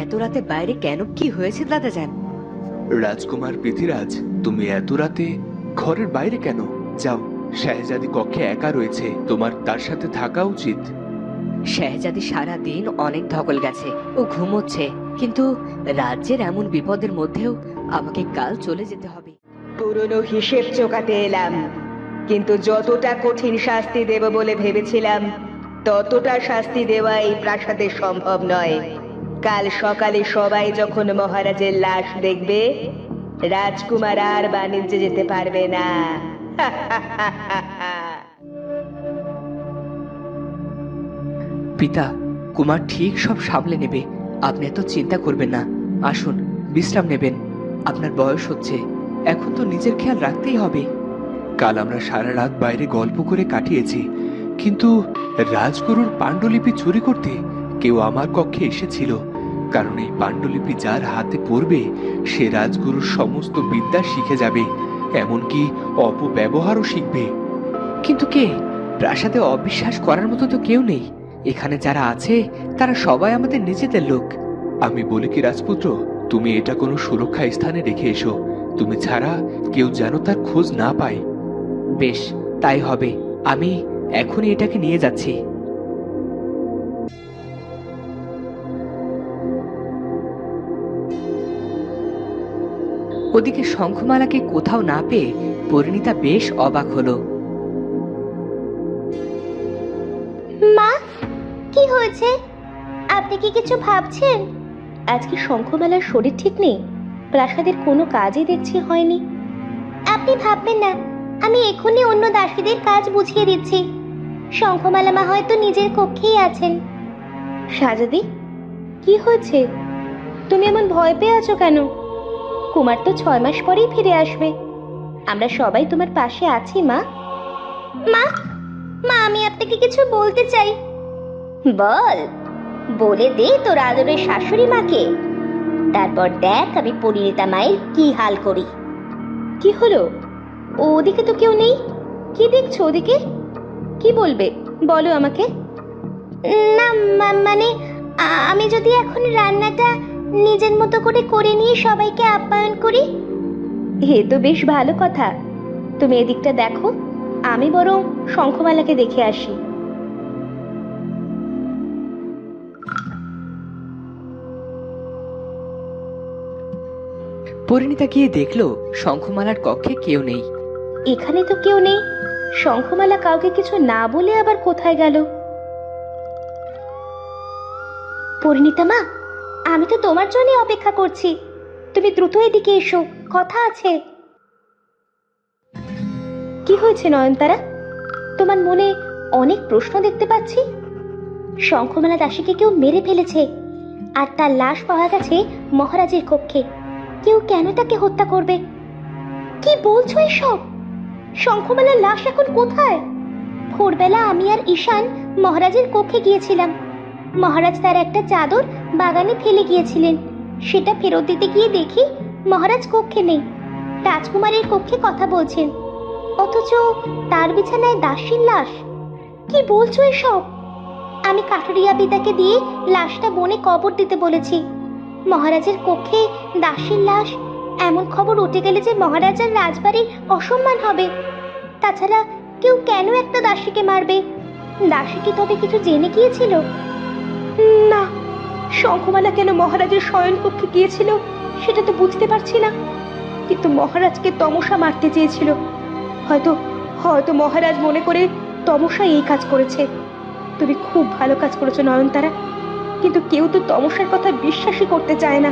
এত রাতে বাইরে কেন? কি হয়েছে দাদা যান? রাজকুমার পৃথ্বীরাজ, তুমি এত রাতে ঘরের বাইরে কেন? যাও, শাহজাদি কক্ষে একা রয়েছে, তোমার তার সাথে থাকা উচিত। শাহজাদি সারা দিন অনেক ধকল গেছে, ও ঘুমোচ্ছে। কিন্তু রাজ্যের এমন বিপদের মধ্যেও আমাকে কাল চলে যেতে হবে। পুরনো হিসেব চোকাতে এলাম, কিন্তু যতটা কঠিন শাস্তি দেব বলে ভেবেছিলাম ততটা শাস্তি দেওয়া এই প্রাসাদে সম্ভব নয়। কাল সকালে সবাই যখন মহারাজের লাশ দেখবে, রাজকুমার আর বাণিজ্যে যেতে পারবে না। পিতা, কুমার ঠিক সব সামলে নেবে, আপনি এত চিন্তা করবেন না। আসুন, বিশ্রাম নেবেন। আপনার বয়স হচ্ছে, এখন তো নিজের খেয়াল রাখতেই হবে। কাল আমরা সারা রাত বাইরে গল্প করে কাটিয়েছি, কিন্তু রাজগুরুর পাণ্ডুলিপি চুরি করতে কেউ আমার কক্ষে এসেছিল। কারণ এই পাণ্ডুলিপি যার হাতে পড়বে সে রাজগুরুর সমস্ত বিদ্যা শিখে যাবে, এমনকি অপব্যবহারও শিখবে। কিন্তু কে? প্রাসাদে অবিশ্বাস করার মতো তো কেউ নেই। এখানে যারা আছে তারা সবাই আমাদের নিজেদের লোক। আমি বলি কি রাজপুত্র, তুমি এটা কোনো সুরক্ষা স্থানে রেখে এসো, তুমি ছাড়া কেউ যেন তার খোঁজ না পায়। বেশ, তাই হবে। আমি এখনই এটাকে নিয়ে যাচ্ছি। ওদিকে শঙ্খমালাকে কোথাও না পেয়ে পরিণীতা বেশ অবাক হলো। মা, কি হয়েছে? আপনি কি কিছু ভাবছেন? আজকে শঙ্খমালার শরীর ঠিক নেই, প্রাসাদের কোনো কাজই দেখছি হয়নি। আপনি ভাববেন না, আমি এখনই অন্য দাসীদের কাজ বুঝিয়ে দিচ্ছি। শঙ্খমালা মা হয়তো নিজের কক্ষেই আছেন। শাহজাদি, কি হয়েছে? তুমি এমন ভয় পেয়ে আছো কেন? কুমার তো 6 মাস পরেই ফিরে আসবে। আমরা সবাই তোমার পাশে আছি মা। মা, মা, আমি আপনাকে কিছু বলতে চাই। বল, বলে দে তোর আদরের শাশুড়ি মাকে, তারপর দেখ আমি পরিণীতা মায়ের কি হাল করি। কি হলো? ওদিকে তো কেউ নেই, কি দেখছো ওদিকে? কি বলবে বলো আমাকে। না মানে আমি যদি এখন রান্নাটা নিজের মতো করে নিয়ে সবাইকে আপ্যায়ন করি। এ তো বেশ ভালো কথা। তুমি এদিকটা দেখো, আমি বরং শঙ্খমালাকে দেখে আসি। পরিণীতা গিয়ে দেখলো শঙ্খমালার কক্ষে কেউ নেই। এখানে তো কেউ নেই, শঙ্খমালা কাউকে কিছু না বলে আবার কোথায় গেল? পরিণীতা মা, আমি তো তোমার জন্য অপেক্ষা করছি, তুমি দ্রুত এদিকে এসো, কথা আছে। কি হয়েছে নয়নতারা? তোমার মনে অনেক প্রশ্ন দেখতে পাচ্ছি। শঙ্খমালা দাসীকে কেউ মেরে ফেলেছে, আর তার লাশ পাওয়া গেছে মহারাজের কক্ষে। কেউ কেন তাকে হত্যা করবে? কি বলছো এসব? শঙ্খমালার লাশ এখন কোথায়? ভোরবেলা আমি আর ঈশান মহারাজের কক্ষে গিয়েছিলাম। মহারাজ তার একটা চাদর বাগানে ফেলে গিয়েছিলেন, সেটা ফেরত দিতে গিয়ে দেখি মহারাজ কক্ষে নেই, রাজকুমারের কক্ষে কথা বলছেন, অথচ তার বিছানায় দাসীর লাশ। কি বলছো এসব? আমি কাঠুরিয়া পিতাকে দিয়ে লাশটা বনে কবর দিতে বলেছি। মহারাজের কক্ষে দাসীর লাশ, এমন খবর উঠে গেলে যে মহারাজ আর রাজবাড়ির অসম্মান হবে। তাছাড়া কেউ কেন একটা দাসীকে মারবে? দাসী কি তবে কিছু জেনে গিয়েছিল? না, শঙ্খমালা কেন মহারাজের শয়ন কক্ষে গিয়েছিল সেটা তো বুঝতে পারছি না, কিন্তু মহারাজকে তমসা মারতে চেয়েছিল। হয়তো হয়তো মহারাজ মনে করে তমসা এই কাজ করেছে। তুমি খুব ভালো কাজ করেছো নয়নতারা, কিন্তু কেউ তো তমসার কথা বিশ্বাসই করতে চায় না।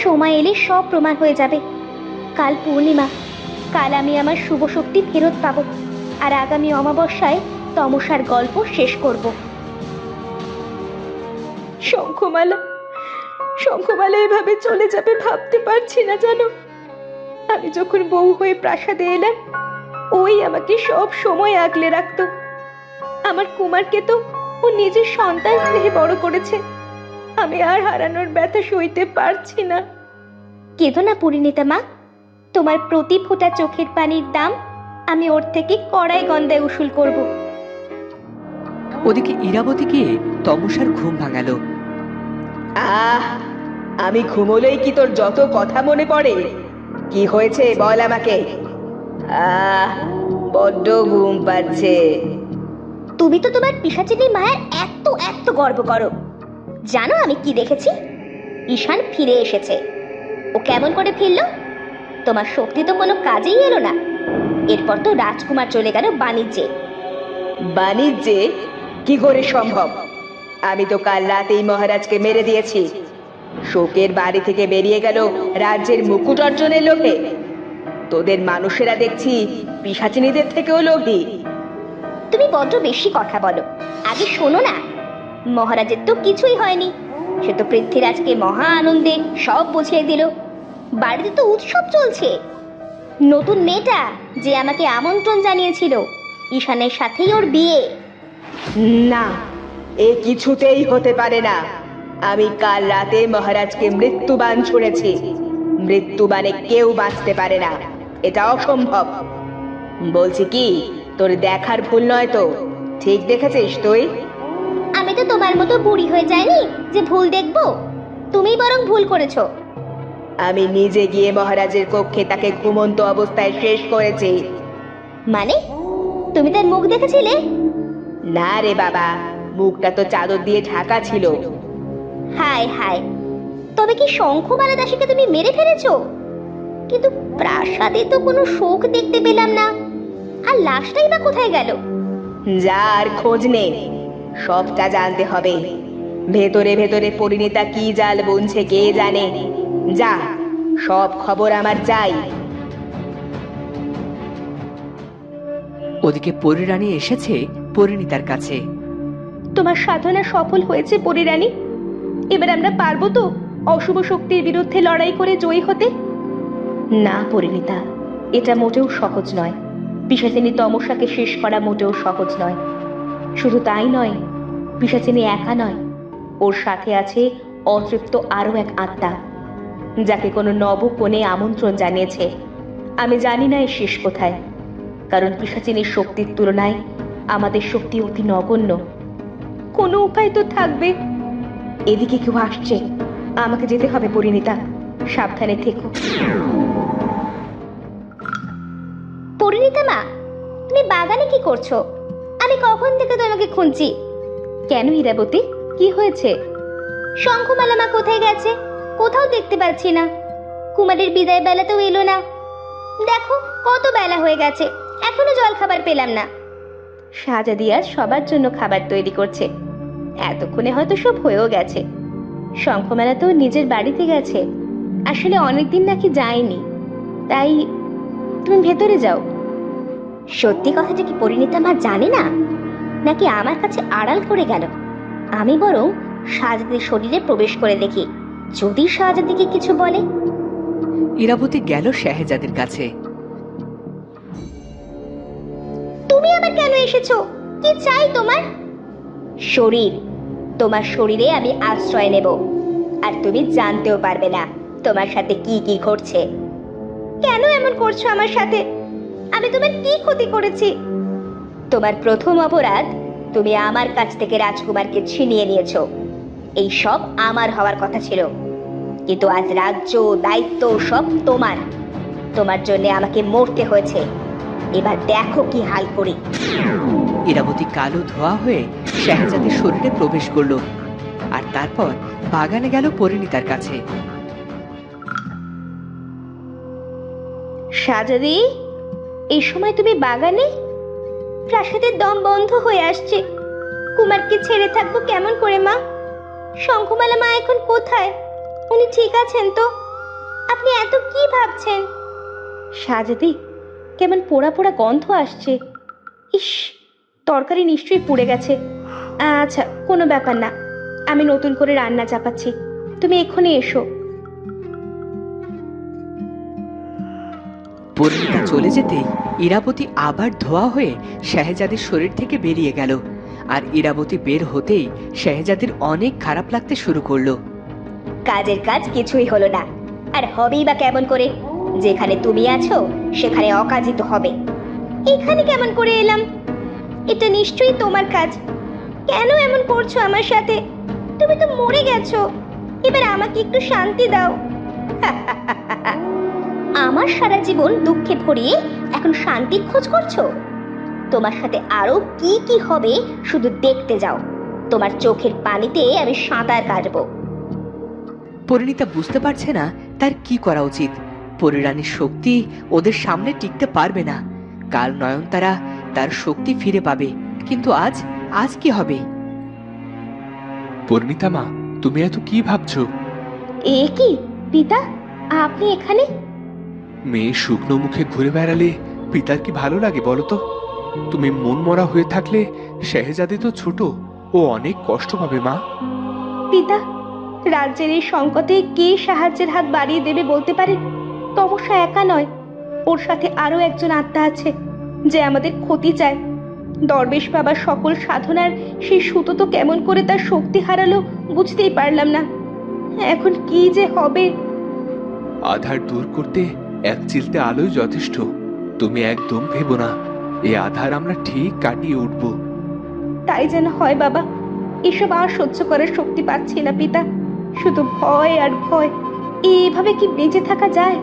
সময় এলে সব প্রমাণ হয়ে যাবে। কাল পূর্ণিমা, কাল আমি আমার শুভ শক্তি ফেরত পাবো, আর আগামী অমাবস্যায় তমসার গল্প শেষ করব। শঙ্খমালা, শঙ্খমালা এভাবে চলে যাবে ভাবতে পারছি না জানো। আমি যখন বউ হয়ে প্রাসাদে এলাম, ওই আমাকে সব সময় আগলে রাখতো। আমার কুমারকে তো ও নিজের সন্তান স্নেহে বড় করেছে। আমি আর হারানোর ব্যথা সইতে পারছি না। কেঁদো না পরিণীতা মা, তোমার প্রতি ফোঁটা চোখের পানির দাম আমি ওর থেকে কড়াই গন্দায় উসুল করব। ওদিকে ইরাবতী গিয়ে তমসার ঘুম ভাঙালো। আহ, আমি ঘুমোলেই কি তোর যত কথা মনে পড়ে? কি হয়েছে বল আমাকে। বড্ড ঘুম পাচ্ছে। তুমি তো তোমার পিশাচিনী মায়ের এত এত গর্ব করো। জানো আমি কি দেখেছি? ঈশান ফিরে এসেছে। ও কেমন করে ফিরলো? তোমার শক্তি তো কোনো কাজেই এলো না। এরপর তো রাজকুমার চলে গেল বাণিজ্যে। বাণিজ্যে? কি করে সম্ভব? আমি তো কাল রাতেই মহারাজকে মেরে দিয়েছি। শোকের বাড়ি থেকে বেরিয়ে গেল রাজ্যের মুকুট অর্জনের লোভে। তোদের মানুষেরা দেখছি পিশাচিনীদের থেকেও লোভী। তুমি বড্ড বেশি কথা বলো। আগে শোনো না, মহারাজের তো কিছুই হয়নি। সে তো পৃথ্বীরাজকে মহা আনন্দে সব বুঝিয়ে দিল। বাড়িতে তো উৎসব চলছে। নতুন মেয়েটা যে আমাকে আমন্ত্রণ জানিয়েছিল, ঈশানের সাথেই ওর বিয়ে। না, এ কিছুতেই হতে পারে না। আমি কাল রাতে মহারাজকে মৃত্যুবাণ ছুঁড়েছি। মৃত্যুবাণে কেউ বাঁচতে পারে না, এটা অসম্ভব। বলছি কি, তোর দেখার ভুল নয় তো? ঠিক দেখেছিস তুই? আমি তো তোমার মতো বুড়ি হয়ে যাইনি যে ভুল দেখবো। তুমি বরং ভুল করেছো। আমি নিজে গিয়ে মহারাজের কক্ষে তাকে ঘুমন্ত অবস্থায় শেষ করেছি। মানে তুমি তার মুখ দেখেছিলে? না রে বাবা, মুখটা তো চাদর দিয়ে ঢাকা ছিল। হায় হায়, তবে কি শঙ্খমালা দাসীকে তুমি মেরে ফেলেছো? কিন্তু প্রাসাদে তো কোনো শোক দেখতে পেলাম না। আর লাশটাই বা কোথায় গেল? যার খোঁজ নেই, সবটা জানতে হবে। ভেতরে ভেতরে পরিণীতা কি জাল বুনছে কে জানে। যা, সব খবর আমার চাই। ওদিকে পরিরানী এসেছে পরিণীতার কাছে। তোমার সাধনা সফল হয়েছে পরিরানী। এবার আমরা পারবো তো অশুভ শক্তির বিরুদ্ধে লড়াই করে জয়ী হতে? না পরিণীতা, এটা মোটেও সহজ নয়। পিশাচিনী তমসাকে শেষ করা মোটেও সহজ নয়। শুধু তাই নয়, পিশাচিনী একা নয়, ওর সাথে আছে অতৃপ্ত আরো এক আত্মা, যাকে কোনো নবকোণে আমন্ত্রণ জানিয়েছে। আমি জানি না এর শেষ কোথায়, কারণ পিশাচিনীর শক্তির তুলনায় আমাদের শক্তি অতি নগণ্য। কোনো উপায় তো থাকবে। এদিকে কেউ আসছে, আমাকে যেতে হবে পরিণীতা। সাবধানে থেকো। পরিণীতা মা, তুমি বাগানে কি করছো? আমি কখন থেকে তোমাকে খুঁজছি। কেন হীরাবতী, কি হয়েছে? শঙ্খমালা মা কোথায় গেছে? কোথাও দেখতে পাচ্ছি না। কুমারের বিদায় বেলাতেও এলো না। দেখো কত বেলা হয়ে গেছে, এখনো জল খাবার পেলাম না। শাহজাদি আজ সবার জন্য খাবার তৈরি করছে। এতক্ষণে হয়তো সব হয়েও গেছে। শঙ্খমেলা তো নিজের বাড়িতে গেছে। আসলে অনেকদিন নাকি যায়নি, তাই তুমি ভেতরে যাও। সত্যি কথাটা কি পরিণীতা মা জানে না, নাকি আমার কাছে আড়াল করে গেল? আমি বরং শাহজাদির শরীরে প্রবেশ করে দেখি, যদি শাহজাদিকে কিছু বলে। ইরাবতী গেল শাহজাদের কাছে। তুমি আবার কেন এসেছো? কি চাই তোমার? শরীর। তোমার শরীরে আমি আশ্রয় নেব, আর তুমি জানতেও পারবে না তোমার সাথে কি কি ঘটছে। কেন এমন করছো আমার সাথে? আমি তোমার কি ক্ষতি করেছি? তোমার প্রথম অপরাধ, তুমি আমার কাছ থেকে রাজকুমারকে ছিনিয়ে নিয়েছো। এই সব আমার হওয়ার কথা ছিল, কিন্তু আজ রাজ্য দায়িত্ব সব তোমার। তোমার জন্য আমাকে মরতে হয়েছে। এবার দেখো কি হাল করি। ইরাবতী কালো ধোয়া হয়ে শাহজাদের শরীরে প্রবেশ করলো, আর তারপর বাগানে গেল পরিণীতার কাছে। শাহজাদি, এই সময় তুমি বাগানে? প্রাসাদের দম বন্ধ হয়ে আসছে। কুমারকে ছেড়ে থাকবো কেমন করে মা? শঙ্খমালা মা এখন কোথায়? উনি ঠিক আছেন তো? আপনি এত কি ভাবছেন? শাহজাদি, কেমন পোড়া পোড়া গন্ধ আসছে। ইস, তরকারি নিশ্চয়ই পুড়ে গেছে। আচ্ছা, কোনো ব্যাপার না, আমি নতুন করে রান্না চাপাচ্ছি। তুমি এক্ষুনি এসো। পরিণীতা চলে যেতেই ইরাবতী আবার ধোয়া হয়ে শাহজাদের শরীর থেকে বেরিয়ে গেল। আর ইরাবতী বের হতেই শাহজাদের অনেক খারাপ লাগতে শুরু করলো। কাজের কাজ কিছুই হলো না, আর হবেই বা কেমন করে? যেখানে তুমি আছো সেখানে অকাজিত হবে। এখানে কেমন করে এলাম? এটা নিশ্চয়ই তোমার কাজ। কেন এমন করছো আমার সাথে? তুমি তো মরে গেছো। এবার আমাকে একটু শান্তি দাও। আমার সারা জীবন দুঃখে ভরিয়ে এখন শান্তির খোঁজ করছো? তোমার সাথে আরো কি কি হবে শুধু দেখতে যাও। তোমার চোখের পানিতে আমি সাঁতার কাটবো। পরিণীতা বুঝতে পারছে না তার কি করা উচিত। পরিরানীর শক্তি ওদের সামনে টিকতে পারবে না। কাল নয়নতারা তার শক্তি ফিরে পাবে, কিন্তু আজ আজ কি হবে? পরিণীতা মা, তুমি এত কি ভাবছো? এ কি পিতা, আপনি এখানে? মেয়ে শুকনো মুখে ঘুরে বেড়ালে পিতার কি ভালো লাগে বলো তো? তুমি মন মরা হয়ে থাকলে শেহজাদি তো ছোট, ও অনেক কষ্ট পাবে মা। পিতা, রাজ্যের এই সংকটে কে সাহায্যের হাত বাড়িয়ে দেবে বলতে পারে? তমসা একা নয়, ওর সাথে আরো একজন আত্মা আছে যে আমাদের ক্ষতি চায়। দরবেশ বাবার সকল সাধনার সেই সুতো তো কেমন করে তার শক্তি হারালো বুঝতেই পারলাম না। এখন কি যে হবে। আধার দূর করতে এক চিলতে আলোই যথেষ্ট। তুমি একদম ভেবো না, এ আধার আমরা ঠিক কাটিয়ে উঠবো। তাই যেন হয় বাবা। এসব আর সহ্য করার শক্তি পাচ্ছি না পিতা, শুধু ভয় আর ভয়। এইভাবে কি বেঁচে থাকা যায়?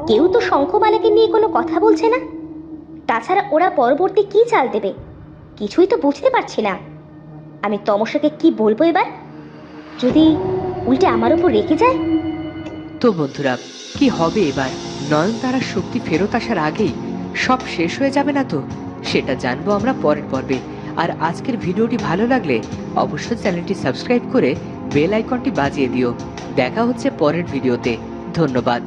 কেউ তো শঙ্খমালাকে নিয়ে কোনো কথা বলছে না। তাছাড়া ওরা পরবর্তী কি চাল দেবে কিছুই তো বুঝতে পারছি না। আমি তমসাকে কি বলবো এবার? যদি উল্টে আমার উপর রেখে যায়? তো বন্ধুরা, কি হবে এবার? নয়নতারার শক্তি ফেরত আসার আগেই সব শেষ হয়ে যাবে না তো? সেটা জানবো আমরা পরের পর্বে। আর আজকের ভিডিওটি ভালো লাগলে অবশ্যই চ্যানেলটি সাবস্ক্রাইব করে বেল আইকনটি বাজিয়ে দিও। দেখা হচ্ছে পরের ভিডিওতে। ধন্যবাদ।